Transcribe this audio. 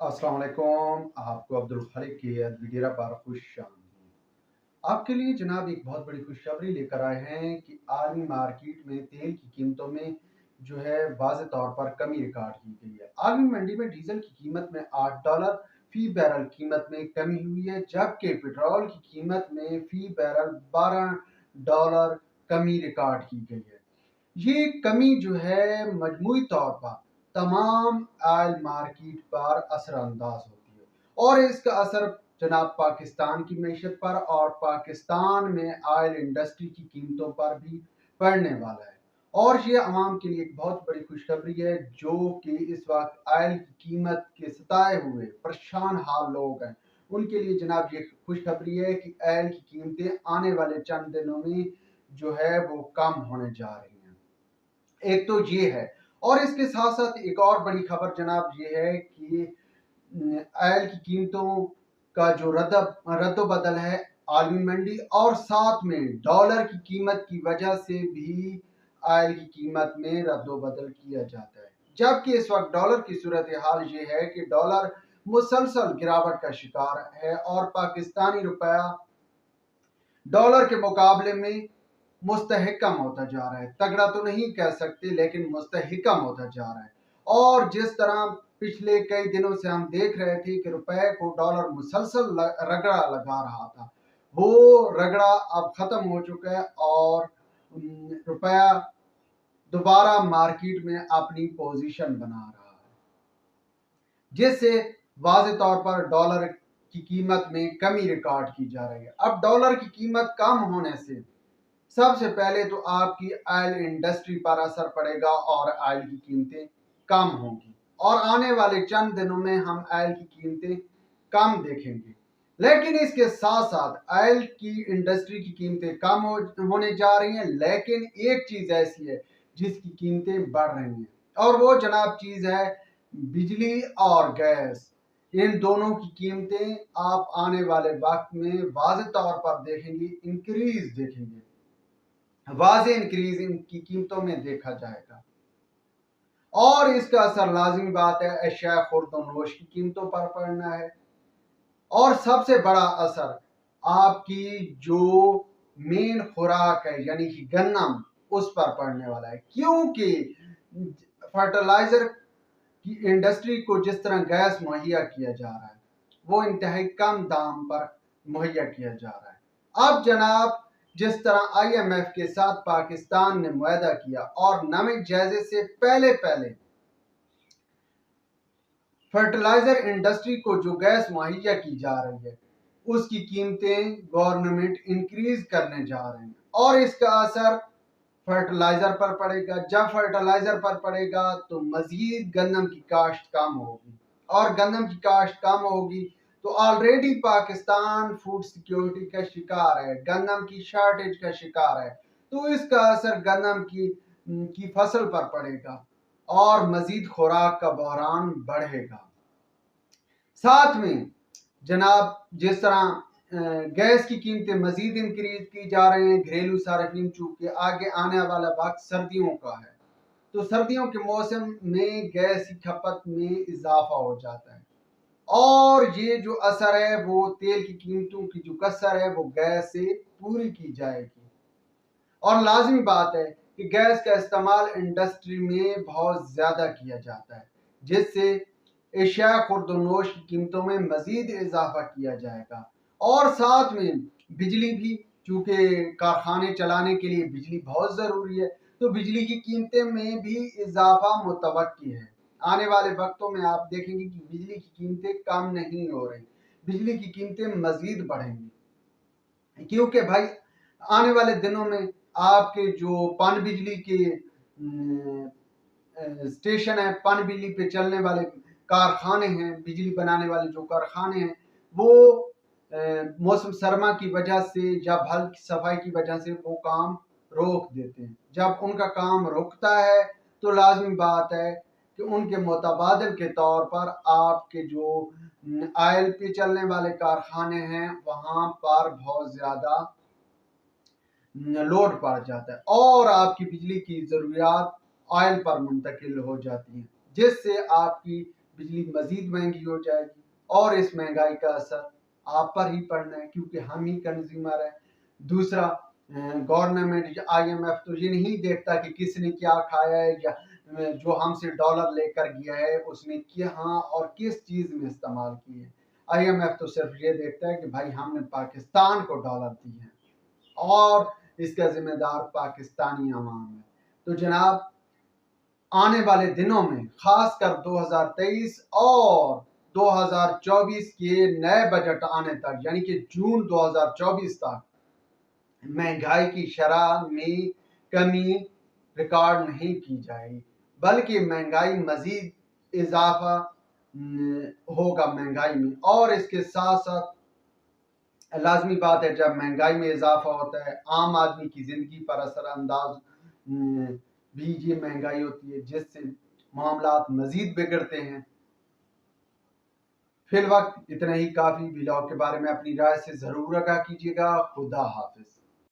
अस्सलाम वालेकुम। आपको अब्दुल खालिक की वगैरह पर खुश आमदीद। आपके लिए जनाब एक बहुत बड़ी खुशखबरी लेकर आए हैं कि आलमी मार्केट में तेल की कीमतों में जो है वाज़ेह तौर पर कमी रिकॉर्ड की गई है। आलमी मंडी में डीजल की कीमत में $8 फी बैरल कीमत में कमी हुई है, जबकि पेट्रोल की कीमत में फी बैरल $12 कमी रिकॉर्ड की गई है। ये कमी जो है मजमूई तौर पर तमाम आयल मार्केट पर असरअंदाज होती है और इसका असर जनाब पाकिस्तान की मैशत पर और पाकिस्तान में आयल इंडस्ट्री की कीमतों पर भी पड़ने वाला है। और ये अवाम के लिए एक बहुत बड़ी खुशखबरी है जो कि इस वक्त आयल की कीमत के सताए हुए परेशान हाल लोग हैं, उनके लिए जनाब ये खुशखबरी है कि आयल की कीमतें आने वाले चंद दिनों में जो है वो कम होने जा रही हैं। एक तो ये है और इसके साथ साथ एक और बड़ी खबर जनाब ये है कि आयल की कीमतों का जो रद्द बदल है आलमी मंडी और साथ में डॉलर की कीमत की वजह से भी आयल की कीमत में रद्द बदल किया जाता है। जबकि इस वक्त डॉलर की सूरत हाल ये है कि डॉलर मुसलसल गिरावट का शिकार है और पाकिस्तानी रुपया डॉलर के मुकाबले में मुस्तहकम होता जा रहा है। तगड़ा तो नहीं कह सकते लेकिन मुस्तहकम होता जा रहा है। और जिस तरह पिछले कई दिनों से हम देख रहे थे कि रुपए को डॉलर मुसलसल रगड़ा लगा रहा था, वो रगड़ा अब खत्म हो चुका है और रुपया दोबारा मार्केट में अपनी पोजीशन बना रहा है, जिससे वाज़ेह तौर पर डॉलर की कीमत में कमी रिकॉर्ड की जा रही है। अब डॉलर की कीमत कम होने से सबसे पहले तो आपकी आयल इंडस्ट्री पर असर पड़ेगा और आयल की कीमतें कम होंगी और आने वाले चंद दिनों में हम आयल की कीमतें कम देखेंगे। लेकिन इसके साथ साथ आयल की इंडस्ट्री की कीमतें कम होने जा रही हैं, लेकिन एक चीज ऐसी है जिसकी कीमतें बढ़ रही हैं और वो जनाब चीज है बिजली और गैस। इन दोनों की कीमतें आप आने वाले वक्त में वाज़ेह तौर पर देखेंगे, इंक्रीज देखेंगे, वाज़ेह इंक्रीज इनकी कीमतों में देखा जाएगा और इसका असर लाजिमी बात है अशिया खुर्द-ओ-नोश की कीमतों पर पड़ना है और सबसे बड़ा असर आपकी जो मेन खुराक है यानी कि गन्नम उस पर पड़ने वाला है, क्योंकि फर्टिलाइजर की इंडस्ट्री को जिस तरह गैस मुहैया किया जा रहा है वो इंतहाई कम दाम पर मुहैया किया जा रहा है। अब जनाब जिस तरह IMF के साथ पाकिस्तान ने मुआहदा किया और नमक जायजे से पहले फर्टिलाइजर इंडस्ट्री को जो गैस मुहैया की जा रही है उसकी कीमतें गवर्नमेंट इंक्रीज करने जा रहे हैं और इसका असर फर्टिलाइजर पर पड़ेगा। जब फर्टिलाइजर पर पड़ेगा तो मजीद गंदम की काश्त कम होगी और गंदम की काश्त कम होगी तो ऑलरेडी पाकिस्तान फूड सिक्योरिटी का शिकार है, गंदम की शॉर्टेज का शिकार है, तो इसका असर गंदम की फसल पर पड़ेगा और मजीद खुराक का बहरान बढ़ेगा। साथ में जनाब जिस तरह गैस की कीमतें मजीद इंक्रीज की जा रही हैं, घरेलू सार्फिन चूंकि आगे आने वाला वक्त सर्दियों का है तो सर्दियों के मौसम में गैस की खपत में इजाफा हो जाता है और ये जो असर है वो तेल की कीमतों की जो कसर है वो गैस से पूरी की जाएगी। और लाजमी बात है कि गैस का इस्तेमाल इंडस्ट्री में बहुत ज्यादा किया जाता है, जिससे एशिया खुर्दनोश की कीमतों में मजीद इजाफा किया जाएगा और साथ में बिजली भी, चूंकि कारखाने चलाने के लिए बिजली बहुत जरूरी है तो बिजली की कीमतें में भी इजाफा मुतवक्की है। आने वाले वक्तों में आप देखेंगे कि बिजली की कीमतें कम नहीं हो रही, बिजली की कीमतें मजीद बढ़ेंगी, क्योंकि भाई आने वाले दिनों में आपके जो पन बिजली के स्टेशन है, पन बिजली पे चलने वाले कारखाने हैं, बिजली बनाने वाले जो कारखाने हैं वो मौसम सरमा की वजह से या भल की सफाई की वजह से वो काम रोक देते हैं। जब उनका काम रुकता है तो लाजमी बात है कि उनके मुतबादिल के तौर पर आपके जो आयल पे चलने वाले कारखाने हैं वहां पर बहुत ज्यादा लोड पड़ जाता है और आपकी बिजली की जरूरियात ऑयल पर मुंतकिल हो जाती है, जिससे आपकी बिजली मज़ीद महंगी हो जाएगी और इस महंगाई का असर आप पर ही पड़ना है क्योंकि हम ही कंज्यूमर हैं। दूसरा, गवर्नमेंट या IMF तो ये नहीं देखता कि किसने क्या खाया है या जो हमसे डॉलर लेकर गया है उसने कहाँ और किस चीज़ में इस्तेमाल किए हैं। IMF तो सिर्फ ये देखता है कि भाई हमने पाकिस्तान को डॉलर दिए हैं और इसका जिम्मेदार पाकिस्तानी अवाम है। तो जनाब, आने वाले दिनों में खासकर 2023 और 2024 के नए बजट आने तक यानी कि जून 2024 तक महंगाई की शरह में कमी रिकॉर्ड नहीं की जाएगी, बल्कि महंगाई मजीद इजाफा होगा महंगाई में। और इसके साथ साथ लाजमी बात है, जब महंगाई में इजाफा होता है आम आदमी की ज़िंदगी पर असरअंदाज भी ये महंगाई होती है, जिससे मामलात मजीद बिगड़ते हैं। फिल वक्त इतना ही काफ़ी। व्लॉग के बारे में अपनी राय से ज़रूर आगाह कीजिएगा। खुदा हाफिज।